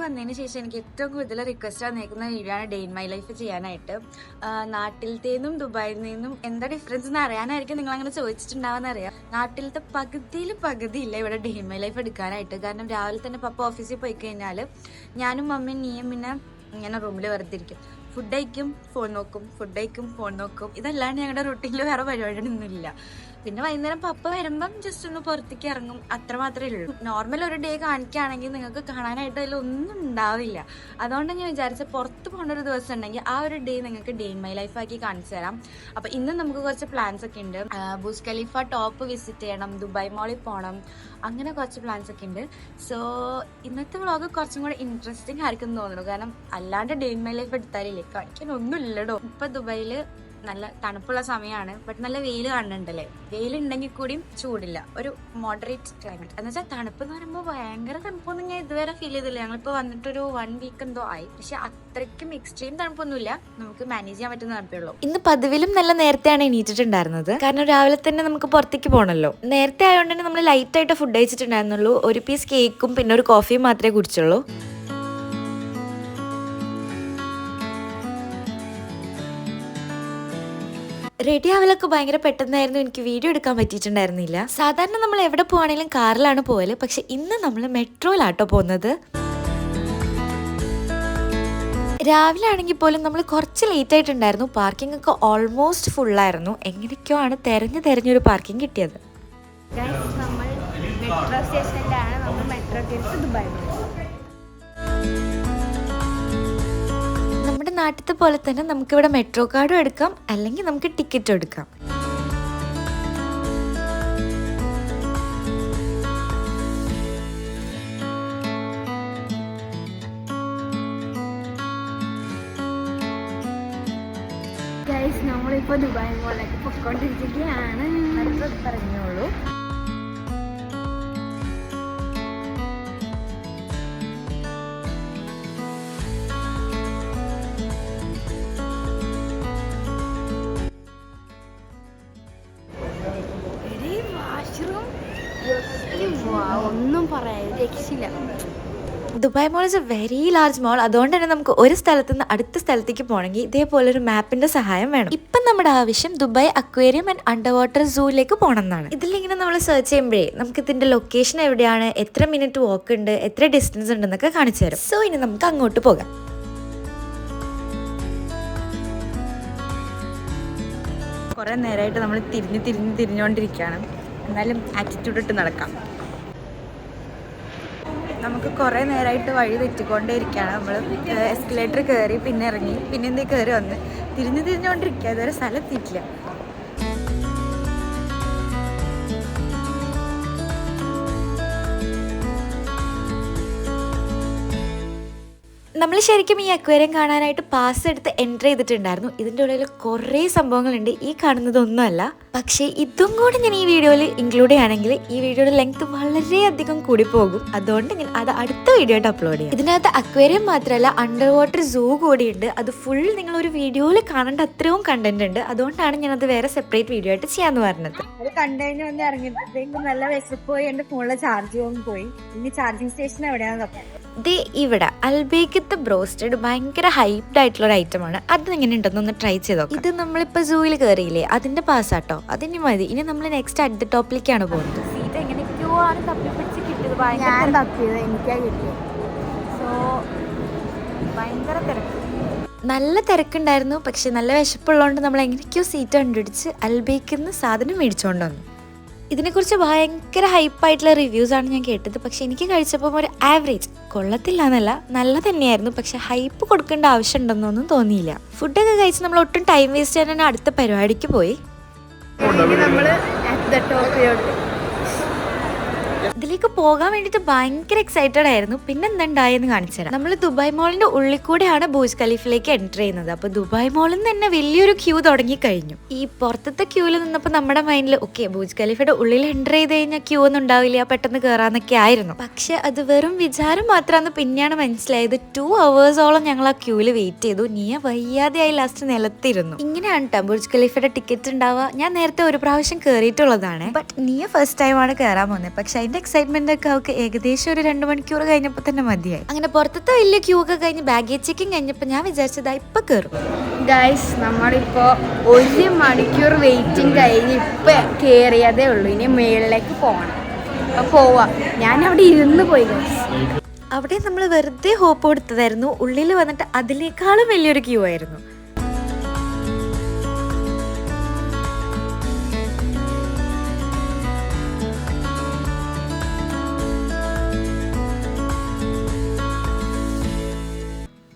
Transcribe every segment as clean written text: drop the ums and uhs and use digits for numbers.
വന്നതിന് ശേഷം എനിക്ക് ഏറ്റവും കൂടുതൽ റിക്വസ്റ്റ് വന്നേക്കുന്ന വീഡിയോ ആണ് ഡേ ഇൻ മൈ ലൈഫ് ചെയ്യാനായിട്ട്. നാട്ടിലത്തേന്നും ദുബായിൽ നിന്നും എന്താ ഡിഫറൻസ് എന്ന് അറിയാനായിരിക്കും നിങ്ങൾ അങ്ങനെ ചോദിച്ചിട്ടുണ്ടാവുന്ന അറിയാം. നാട്ടിലത്തെ പകുതിയില്ല ഇവിടെ ഡേ ഇൻ മൈ ലൈഫ് എടുക്കാനായിട്ട്. കാരണം രാവിലെ തന്നെ പപ്പ ഓഫീസിൽ പോയി കഴിഞ്ഞാൽ ഞാനും മമ്മിയും നീയും പിന്നെ ഇങ്ങനെ റൂമിൽ വെറുതെ ഇരിക്കും. ഫുഡ് കഴിക്കും, ഫോൺ നോക്കും. ഇതല്ലാണ്ട് ഞങ്ങളുടെ റൂട്ടീനിൽ വേറെ പരിപാടിയൊന്നുമില്ല. പിന്നെ വൈകുന്നേരം പപ്പ വരുമ്പം ജസ്റ്റ് ഒന്ന് പുറത്തേക്ക് ഇറങ്ങും, അത്ര മാത്രമേ ഉള്ളൂ. നോർമൽ ഒരു ഡേ കാണിക്കുകയാണെങ്കിൽ നിങ്ങൾക്ക് കാണാനായിട്ട് അതിലൊന്നും ഉണ്ടാവില്ല. അതുകൊണ്ട് ഞാൻ വിചാരിച്ച പുറത്ത് പോകുന്ന ഒരു ദിവസം ഉണ്ടെങ്കിൽ ആ ഒരു ഡേ നിങ്ങൾക്ക് ഡേ ഇൻ മൈ ലൈഫ് ആക്കി കാണിച്ചു തരാം. അപ്പോൾ ഇന്ന് നമുക്ക് കുറച്ച് പ്ലാൻസ് ഒക്കെ ഉണ്ട്. ബുർജ് ഖലീഫ ടോപ്പ് വിസിറ്റ് ചെയ്യണം, ദുബായ് മോളിൽ പോകണം, അങ്ങനെ കുറച്ച് പ്ലാൻസ് ഒക്കെ ഉണ്ട്. സോ ഇന്നത്തെ വ്ളോഗ് കുറച്ചും കൂടെ ഇൻട്രസ്റ്റിംഗ് ആയിരിക്കും തോന്നുന്നു. കാരണം അല്ലാണ്ട് ഡേ ഇൻ മൈ ലൈഫ് എടുത്താലില്ലേ കാണിക്കാൻ ഒന്നും ഇല്ലടോ. ഇപ്പം ദുബായിൽ നല്ല തണുപ്പുള്ള സമയമാണ്, ബട്ട് നല്ല വെയിൽ കാണുന്നുണ്ടല്ലേ. വെയിലുണ്ടെങ്കിൽ കൂടിയും ചൂടില്ല, ഒരു മോഡറേറ്റ് ക്ലൈമറ്റ്. എന്ന് വെച്ചാൽ തണുപ്പ് എന്ന് പറയുമ്പോൾ ഭയങ്കര തണുപ്പൊന്നും ഞാൻ ഇതുവരെ ഫീൽ ചെയ്തില്ല. ഞങ്ങളിപ്പോൾ വന്നിട്ടൊരു 1 വീക്ക് എന്തോ ആയി, പക്ഷെ അത്രയ്ക്കും എക്സ്ട്രീം തണുപ്പൊന്നുമില്ല, നമുക്ക് മാനേജ് ചെയ്യാൻ പറ്റുന്ന തണുപ്പേ ഉള്ളൂ. ഇന്ന് പതിവിലും നല്ല നേരത്തെയാണ് എണീറ്റിട്ടുണ്ടായിരുന്നത്. കാരണം രാവിലെ തന്നെ നമുക്ക് പുറത്തേക്ക് പോകണമല്ലോ. നേരത്തെ ആയതുകൊണ്ട് തന്നെ നമ്മൾ ലൈറ്റായിട്ട് ഫുഡ് കഴിച്ചിട്ടുണ്ടായിരുന്നുള്ളൂ. ഒരു പീസ് കേക്കും പിന്നെ ഒരു കോഫിയും മാത്രമേ കുടിച്ചുള്ളൂ. റെഡി ആവലൊക്കെ ഭയങ്കര പെട്ടെന്നായിരുന്നു, എനിക്ക് വീഡിയോ എടുക്കാൻ പറ്റിയിട്ടുണ്ടായിരുന്നില്ല. സാധാരണ നമ്മൾ എവിടെ പോവാണെങ്കിലും കാറിലാണ് പോകല്, പക്ഷെ ഇന്ന് നമ്മൾ മെട്രോയിലാട്ടോ പോകുന്നത്. രാവിലെ ആണെങ്കിൽ പോലും നമ്മൾ കുറച്ച് ലേറ്റ് ആയിട്ടുണ്ടായിരുന്നു. പാർക്കിംഗ് ഒക്കെ ഓൾമോസ്റ്റ് ഫുള്ളായിരുന്നു. എങ്ങനെയൊക്കെയോ ആണ് തെരഞ്ഞൊരു പാർക്കിംഗ് കിട്ടിയത്. നമ്മൾ മെട്രോ സ്റ്റേഷനിലാണ്. നമ്മൾ മെട്രോ കയറി ദുബായ്. നമ്മുടെ നാട്ടിലത്തെ പോലെ തന്നെ നമുക്കിവിടെ മെട്രോ കാർഡും എടുക്കാം, അല്ലെങ്കിൽ നമുക്ക് ടിക്കറ്റും എടുക്കാം. നമ്മളിപ്പോൾ ദുബായ് മോളിലേക്ക് പൊയ്ക്കൊണ്ടിരിക്കുകയാണ്. പറഞ്ഞോളൂ. ഒന്നും പറയാൻ രക്ഷയില്ല. Dubai mall is a very large mall. അതുകൊണ്ട് തന്നെ നമുക്ക് ഒരു സ്ഥലത്ത് നിന്ന് അടുത്ത സ്ഥലത്തേക്ക് പോകണമെങ്കിൽ ഇതേപോലെ ഒരു മാപ്പിന്റെ സഹായം വേണം. ഇപ്പം നമ്മുടെ ആവശ്യം Dubai aquarium and underwater സൂയിലേക്ക് പോകണം എന്നാണ്. ഇതിലിങ്ങനെ നമ്മൾ സെർച്ച് ചെയ്യുമ്പോഴേ നമുക്ക് ഇതിന്റെ ലൊക്കേഷൻ എവിടെയാണ്, എത്ര മിനിറ്റ് വാക്ക് ഉണ്ട്, എത്ര ഡിസ്റ്റൻസ് ഉണ്ടെന്നൊക്കെ കാണിച്ചു തരും. സോ ഇനി നമുക്ക് അങ്ങോട്ട് പോകാം. കുറേ നേരമായിട്ട് നമ്മൾ തിരിഞ്ഞുകൊണ്ടിരിക്കുകയാണ്. എന്നാലും ആറ്റിറ്റ്യൂഡ് ഇട്ട് നടക്കാം. നമുക്ക് കുറേ നേരമായിട്ട് വഴി തെറ്റിക്കൊണ്ടേയിരിക്കുകയാണ്. നമ്മൾ എസ്കലേറ്റർ കയറി, പിന്നെ ഇറങ്ങി, പിന്നെ എന്തേ കയറി വന്ന് തിരിഞ്ഞുകൊണ്ടിരിക്കുക. ഇതുവരെ സ്ഥലം എത്തിയിട്ടില്ല. നമ്മൾ ശരിക്കും ഈ അക്വേറിയം കാണാനായിട്ട് പാസ് എടുത്ത് എൻ്റർ ചെയ്തിട്ടുണ്ടായിരുന്നു. ഇതിൻ്റെ ഉള്ളിൽ കുറേ സംഭവങ്ങളുണ്ട്, ഈ കാണുന്നതൊന്നുമല്ല. പക്ഷേ ഇതും കൂടെ ഞാൻ ഈ വീഡിയോയിൽ ഇൻക്ലൂഡ് ചെയ്യുകയാണെങ്കിൽ ഈ വീഡിയോയുടെ ലെങ്ത് വളരെയധികം കൂടി പോകും. അതുകൊണ്ട് ഞാൻ അത് അടുത്ത വീഡിയോ ആയിട്ട് അപ്ലോഡ് ചെയ്യാം. ഇതിനകത്ത് അക്വേറിയം മാത്രമല്ല അണ്ടർ വാട്ടർ സൂ കൂടിയുണ്ട്. അത് ഫുൾ നിങ്ങളൊരു വീഡിയോയിൽ കാണേണ്ട അത്രയും കണ്ടന്റ് ഉണ്ട്. അതുകൊണ്ടാണ് ഞാനത് വേറെ സെപ്പറേറ്റ് വീഡിയോ ആയിട്ട് ചെയ്യാമെന്ന് പറഞ്ഞത്. അത് കണ്ടുകഴിഞ്ഞ് വന്ന് ഇറങ്ങിയപ്പോഴത്തേക്കും നല്ല വിശപ്പ് പോയി, എൻ്റെ ഫോണിലെ ചാർജ് പോയി. ഇനി ചാർജിങ് സ്റ്റേഷൻ എവിടെയാണെന്ന് നോക്കാം. ഇത് ഇവിടെ അൽബേക്കത്തെ ബ്രോസ്റ്റഡ് ഭയങ്കര ഹൈപ്ഡ് ആയിട്ടുള്ള ഒരു ഐറ്റമാണ്. അത് എങ്ങനെ ഉണ്ടെന്നൊന്ന് ട്രൈ ചെയ്തോ. ഇത് നമ്മളിപ്പോൾ സൂയിൽ കയറിയില്ലേ, അതിന്റെ പാസ്സാട്ടോ. അതിന് മതി. ഇനി നമ്മൾ നെക്സ്റ്റ് അറ്റ് ദ ടോപ്പിലേക്കാണ് പോകുന്നത്. സീറ്റ് എങ്ങനെയൊക്കെയോ ആണ് തപ്പിപ്പിടിച്ച് കിട്ടിയത്. ഞാൻ തപ്പിയത്, എനിക്കാ കിട്ടിയത്. സോ ഭയങ്കര തിരക്ക്, നല്ല തിരക്കുണ്ടായിരുന്നു. പക്ഷെ നല്ല വിശപ്പുള്ളതുകൊണ്ട് നമ്മൾ എങ്ങനെയൊക്കെയോ സീറ്റ് കണ്ടുപിടിച്ച് അൽബേക്കിന്ന് സാധനം മേടിച്ചുകൊണ്ട് വന്നു. ഇതിനെക്കുറിച്ച് ഭയങ്കര ഹൈപ്പായിട്ടുള്ള റിവ്യൂസാണ് ഞാൻ കേട്ടത്. പക്ഷെ എനിക്ക് കഴിച്ചപ്പോൾ ഒരു ആവറേജ്, കൊള്ളത്തില്ല എന്നല്ല, നല്ല തന്നെയായിരുന്നു. പക്ഷെ ഹൈപ്പ് കൊടുക്കേണ്ട ആവശ്യം ഉണ്ടെന്നൊന്നും തോന്നിയില്ല. ഫുഡൊക്കെ കഴിച്ച് നമ്മൾ ഒട്ടും ടൈം വേസ്റ്റ് ചെയ്യാൻ തന്നെ അടുത്ത പരിപാടിക്ക് പോയി. ഇതിലേക്ക് പോകാൻ വേണ്ടിയിട്ട് ഭയങ്കര എക്സൈറ്റഡ് ആയിരുന്നു. പിന്നെ എന്തുണ്ടായെന്ന് കാണിച്ചു തരാം. നമ്മൾ ദുബായ് മോളിന്റെ ഉള്ളിൽ കൂടെയാണ് ബുർജ് ഖലീഫിലേക്ക് എൻ്റർ ചെയ്യുന്നത്. അപ്പോൾ ദുബായ് മോളിൽ നിന്ന് തന്നെ വലിയൊരു ക്യൂ തുടങ്ങി കഴിഞ്ഞു. ഈ പുറത്തത്തെ ക്യൂവിൽ നിന്നപ്പോൾ നമ്മുടെ മൈൻഡിൽ ഓക്കെ ബുർജ് ഖലീഫയുടെ ഉള്ളിൽ എൻ്റർ ചെയ്ത് കഴിഞ്ഞാൽ ക്യൂ ഒന്നും ഉണ്ടാവില്ല, പെട്ടെന്ന് കയറാന്നൊക്കെ ആയിരുന്നു. പക്ഷെ അത് വെറും വിചാരം മാത്രമാണെന്ന് പിന്നെയാണ് മനസ്സിലായത്. 2 hours ഞങ്ങൾ ആ ക്യൂവിൽ വെയിറ്റ് ചെയ്തു. നീയ വയ്യാതെയായി ലാസ്റ്റ് നിലത്തിരുന്നു. ഇങ്ങനെയാണ് കേട്ടോ ബുർജ് ഖലീഫയുടെ ടിക്കറ്റ് ഉണ്ടാവുക. ഞാൻ നേരത്തെ ഒരു പ്രാവശ്യം കയറിയിട്ടുള്ളതാണ്, ബട്ട് നീയ ഫസ്റ്റ് ടൈമാണ് കയറാൻ പോകുന്നത്. പക്ഷെ അതിന്റെ എക്സൈറ്റ്മെന്റ് ഒക്കെ അവൾക്ക് ഏകദേശം ഒരു 2 മണിക്കൂർ കഴിഞ്ഞപ്പോൾ തന്നെ മതിയായി. അങ്ങനെ പുറത്തത്തെ വലിയ ക്യൂ ഒക്കെ കഴിഞ്ഞ് ബാഗേജ് ചെക്കിങ് കഴിഞ്ഞപ്പോൾ ഞാൻ വിചാരിച്ചതാ ഇപ്പൊ കയറും. ഗൈസ്, നമ്മളിപ്പോ 1 മണിക്കൂർ വെയിറ്റിംഗ് കഴിഞ്ഞ് ഇപ്പൊ കേറിയതേ ഉള്ളൂ. ഇനി മേളിലേക്ക് പോകണം. പോവാ. ഞാൻ അവിടെ ഇരുന്ന് പോയി ഗൈസ്. അവിടെ നമ്മൾ വെറുതെ ഹോപ്പ് കൊടുത്തതായിരുന്നു. ഉള്ളിൽ വന്നിട്ട് അതിനേക്കാളും വലിയൊരു ക്യൂ ആയിരുന്നു.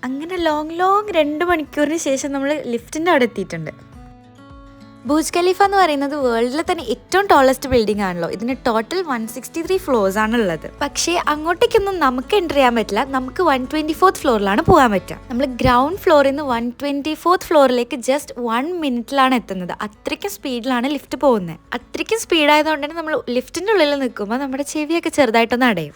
അങ്ങനെ ലോങ് 2 മണിക്കൂറിന് ശേഷം നമ്മൾ ലിഫ്റ്റിൻ്റെ അവിടെ എത്തിയിട്ടുണ്ട്. ബുർജ് ഖലീഫ എന്ന് പറയുന്നത് വേൾഡിലെ തന്നെ ഏറ്റവും ടോളസ്റ്റ് ബിൽഡിംഗ് ആണല്ലോ. ഇതിന് ടോട്ടൽ 163 ഫ്ലോർസ് ആണ് ഉള്ളത്. പക്ഷേ അങ്ങോട്ടേക്കൊന്നും നമുക്ക് എൻ്റർ ചെയ്യാൻ പറ്റില്ല. നമുക്ക് 124th ഫ്ലോറിലാണ് പോകാൻ പറ്റുക. നമ്മൾ ഗ്രൗണ്ട് ഫ്ലോറിൽ നിന്ന് 124th ഫ്ലോറിലേക്ക് ജസ്റ്റ് 1 മിനിറ്റിലാണ് എത്തുന്നത്. അത്രയ്ക്കും സ്പീഡിലാണ് ലിഫ്റ്റ് പോകുന്നത്. അത്രയ്ക്കും സ്പീഡായതുകൊണ്ട് തന്നെ നമ്മൾ ലിഫ്റ്റിൻ്റെ ഉള്ളിൽ നിൽക്കുമ്പോൾ നമ്മുടെ ചെവിയൊക്കെ ചെറുതായിട്ടൊന്ന് അടയും.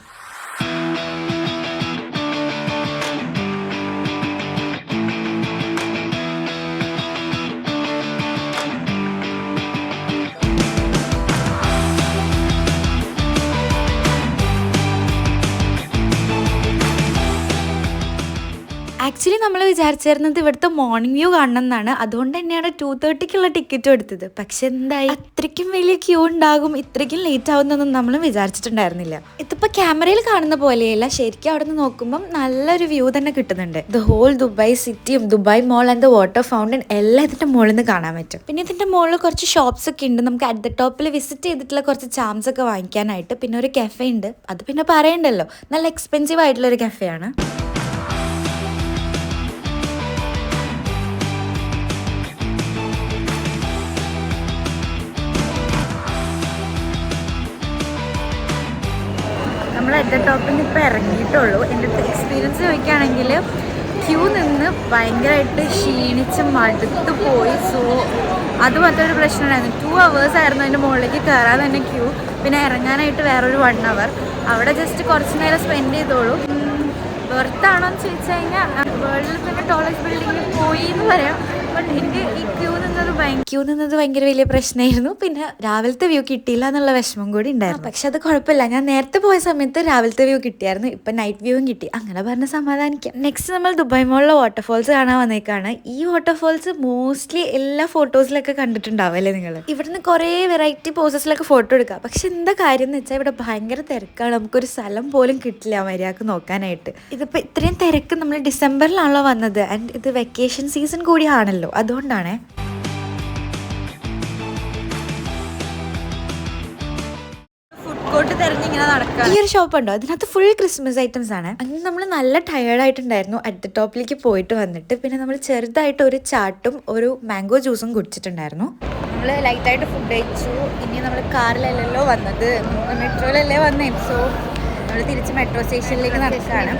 ആക്ച്വലി നമ്മൾ വിചാരിച്ചിരുന്നത് ഇവിടുത്തെ മോർണിംഗ് വ്യൂ കാണണം എന്നാണ്. അതുകൊണ്ട് തന്നെയാണ് 2:30ക്കുള്ള ടിക്കറ്റും എടുത്തത്. പക്ഷെ എന്തായി, അത്രയ്ക്കും വലിയ ക്യൂ ഉണ്ടാകും, ഇത്രയ്ക്കും ലേറ്റ് ആവുന്നൊന്നും നമ്മൾ വിചാരിച്ചിട്ടുണ്ടായിരുന്നില്ല. ഇതിപ്പോൾ ക്യാമറയിൽ കാണുന്ന പോലെയല്ല, ശരിക്കും അവിടെ നിന്ന് നോക്കുമ്പം നല്ലൊരു വ്യൂ തന്നെ കിട്ടുന്നുണ്ട്. ദ ഹോൾ ദുബായ് സിറ്റിയും Dubai mall and the water fountain എല്ലാം ഇതിൻ്റെ മുകളിൽ നിന്ന് കാണാൻ പറ്റും. പിന്നെ ഇതിൻ്റെ മുകളിൽ കുറച്ച് ഷോപ്സ് ഒക്കെ ഉണ്ട്. നമുക്ക് അറ്റ് ദ ടോപ്പിൽ വിസിറ്റ് ചെയ്തിട്ടുള്ള കുറച്ച് ചാംസ് ഒക്കെ വാങ്ങിക്കാനായിട്ട്. പിന്നെ ഒരു കഫേ ഉണ്ട്. അത് പിന്നെ പറയണ്ടല്ലോ, നല്ല എക്സ്പെൻസീവ് ആയിട്ടുള്ള ഒരു കഫേയാണ്. നമ്മൾ അറ്റ് ദ ടോപ്പിൽ നിന്ന് ഇപ്പോൾ ഇറങ്ങിയിട്ടുള്ളൂ. എൻ്റെ എക്സ്പീരിയൻസ് ചോദിക്കുകയാണെങ്കിൽ ക്യൂ നിന്ന് ഭയങ്കരമായിട്ട് ക്ഷീണിച്ച് മടുത്തു പോയി. സോ അത് മാത്രമൊരു പ്രശ്നമുണ്ടായിരുന്നു. 2 hours ആയിരുന്നു അതിൻ്റെ മുകളിലേക്ക് കയറാൻ തന്നെ ക്യൂ. പിന്നെ ഇറങ്ങാനായിട്ട് വേറൊരു 1 hour. അവിടെ ജസ്റ്റ് കുറച്ച് നേരം സ്പെൻഡ് ചെയ്തോളൂ. വെർത്താണോ എന്ന് ചോദിച്ചു കഴിഞ്ഞാൽ വേൾഡിൽ തന്നെ ടോളസ്റ്റ് ബിൽഡിങ്ങിൽ പോയി എന്ന് പറയാം. ബട്ട് എനിക്ക് ഈ ക്യൂ നിന്നത് ഭയങ്കര വലിയ പ്രശ്നമായിരുന്നു. പിന്നെ രാവിലത്തെ വ്യൂ കിട്ടിയില്ല എന്നുള്ള വിഷമം കൂടി ഉണ്ടായിരുന്നു. പക്ഷെ അത് കുഴപ്പമില്ല, ഞാൻ നേരത്തെ പോയ സമയത്ത് രാവിലത്തെ വ്യൂ കിട്ടിയായിരുന്നു. ഇപ്പം നൈറ്റ് വ്യൂവും കിട്ടി. അങ്ങനെ പറഞ്ഞ് സമാധാനിക്കാം. നെക്സ്റ്റ് നമ്മൾ ദുബായ് മോളിലെ വാട്ടർഫോൾസ് കാണാൻ വന്നേക്കാണ്. ഈ വാട്ടർഫോൾസ് മോസ്റ്റ്ലി എല്ലാ ഫോട്ടോസിലൊക്കെ കണ്ടിട്ടുണ്ടാവും അല്ലേ നിങ്ങൾ? ഇവിടുന്ന് കുറേ വെറൈറ്റി പോസസിലൊക്കെ ഫോട്ടോ എടുക്കാം. പക്ഷെ എന്താ കാര്യം എന്ന് വെച്ചാൽ ഇവിടെ ഭയങ്കര തിരക്കാണ്. നമുക്കൊരു സ്ഥലം പോലും കിട്ടില്ല മര്യാദക്ക് നോക്കാനായിട്ട്. ഇതിപ്പോൾ ഇത്രയും തിരക്ക് നമ്മൾ ഡിസംബറിലാണല്ലോ വന്നത്. ആൻഡ് ഇത് വെക്കേഷൻ സീസൺ കൂടിയാണല്ലോ, അതുകൊണ്ടാണ്. ഈ ഒരു ഷോപ്പ് ഉണ്ടോ, അതിനകത്ത് ഫുൾ ക്രിസ്മസ് ഐറ്റംസ് ആണ്. അന്ന് നമ്മൾ നല്ല ടയേർഡായിട്ടുണ്ടായിരുന്നു. അറ്റ് ദ ടോപ്പിലേക്ക് പോയിട്ട് വന്നിട്ട് പിന്നെ നമ്മൾ ചെറുതായിട്ട് ഒരു ചാട്ടും ഒരു മാംഗോ ജ്യൂസും കുടിച്ചിട്ടുണ്ടായിരുന്നു. നമ്മൾ ലൈറ്റായിട്ട് ഫുഡ് കഴിച്ചു. ഇനി നമ്മൾ കാറിലല്ലല്ലോ വന്നത്, മെട്രോയിലല്ലേ വന്നേ. സോ നമ്മൾ തിരിച്ച് മെട്രോ സ്റ്റേഷനിലേക്ക് നടക്കുകയാണ്.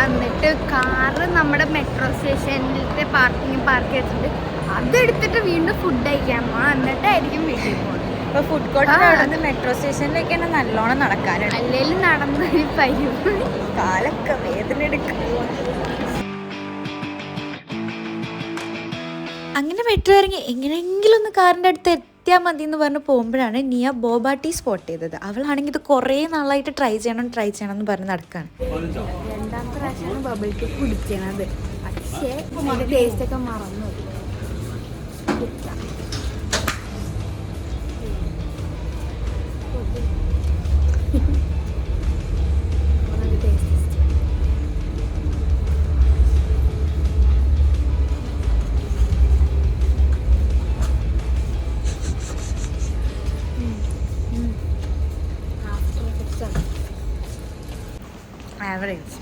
എന്നിട്ട് കാറ് നമ്മുടെ മെട്രോ സ്റ്റേഷനിലത്തെ പാർക്ക് ചെയ്തിട്ടുണ്ട്. അതെടുത്തിട്ട് വീണ്ടും ഫുഡ് കഴിക്കാൻ പോകണം. എന്നിട്ടായിരിക്കും വീട്ടിൽ പോകുന്നത്. ഇപ്പോൾ ഫുഡ് കോർട്ടിൻ്റെ അവിടെ നിന്ന് മെട്രോ സ്റ്റേഷനിലേക്ക് തന്നെ നല്ലോണം നടക്കാനുണ്ട്. അല്ലെങ്കിൽ നടന്നൊരു പയ്യും കാലൊക്കെ വേദന എടുക്കും. അങ്ങനെ മെട്രോ ഇറങ്ങി എങ്ങനെയെങ്കിലും ഒന്ന് കാറിൻ്റെ അടുത്ത് എത്തിയാൽ മതി എന്ന് പറഞ്ഞ് പോകുമ്പോഴാണ് നിയ ബോബ ടീ സ്പോട്ട് ചെയ്തത്. അവളാണെങ്കിൽ ഇത് കുറേ നാളായിട്ട് ട്രൈ ചെയ്യണം എന്ന് പറഞ്ഞ് നടക്കുകയാണ്. 2ാമത്തെ പ്രാവശ്യമാണ് ബബിൾ ടീ കുടിക്കണത്. പക്ഷേ അതിൻ്റെ ടേസ്റ്റൊക്കെ മറന്നു. ആവറേജ്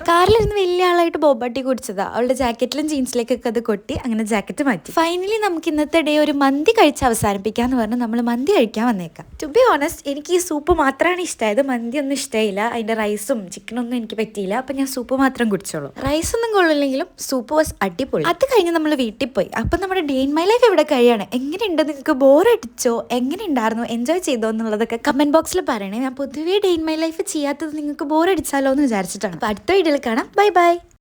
കാറിലിരുന്ന് വലിയ ആളായിട്ട് ബോബാട്ടി കുടിച്ചതാ. അവളുടെ ജാക്കറ്റിലും ജീൻസിലേക്കൊക്കെ അത് കൊട്ടി. അങ്ങനെ ജാക്കറ്റ് മാറ്റി. ഫൈനലി നമുക്ക് ഇന്നത്തെ ഡേ ഒരു മന്തി കഴിച്ച് അവസാനിപ്പിക്കാന്ന് പറഞ്ഞ് നമ്മൾ മന്തി കഴിക്കാൻ വന്നേക്കാം. ടു ബി ഓണസ്റ്റ്, എനിക്ക് ഈ സൂപ്പ് മാത്രമാണ് ഇഷ്ടമായത്. മന്തി ഒന്നും ഇഷ്ടമായില്ല. അതിന്റെ റൈസും ചിക്കനൊന്നും എനിക്ക് പറ്റിയില്ല. അപ്പൊ ഞാൻ സൂപ്പ് മാത്രം കുടിച്ചോളൂ. റൈസ് ഒന്നും കൊള്ളില്ലെങ്കിലും സൂപ്പ് വാസ് അടിപൊളി. അത് കഴിഞ്ഞ് നമ്മൾ വീട്ടിൽ പോയി. അപ്പൊ നമ്മുടെ ഡേ ഇൻ മൈ ലൈഫ് ഇവിടെ കഴിയാണ്. എങ്ങനെയുണ്ട്, നിങ്ങൾക്ക് ബോർ അടിച്ചോ, എങ്ങനെ ഉണ്ടായിരുന്നു, എൻജോയ് ചെയ്തോ എന്നുള്ളതൊക്കെ കമന്റ് ബോക്സിൽ പറയണേ. ഞാൻ പൊതുവേ ഡേ ഇൻ മൈ ലൈഫ് ചെയ്യാത്തത് നിങ്ങൾക്ക് ബോർ അടിച്ചാലോ എന്ന് വിചാരിച്ചിട്ടാണ്. അപ്പൊ അടുത്ത വീഡിയോയിൽ കാണാം. Bye bye.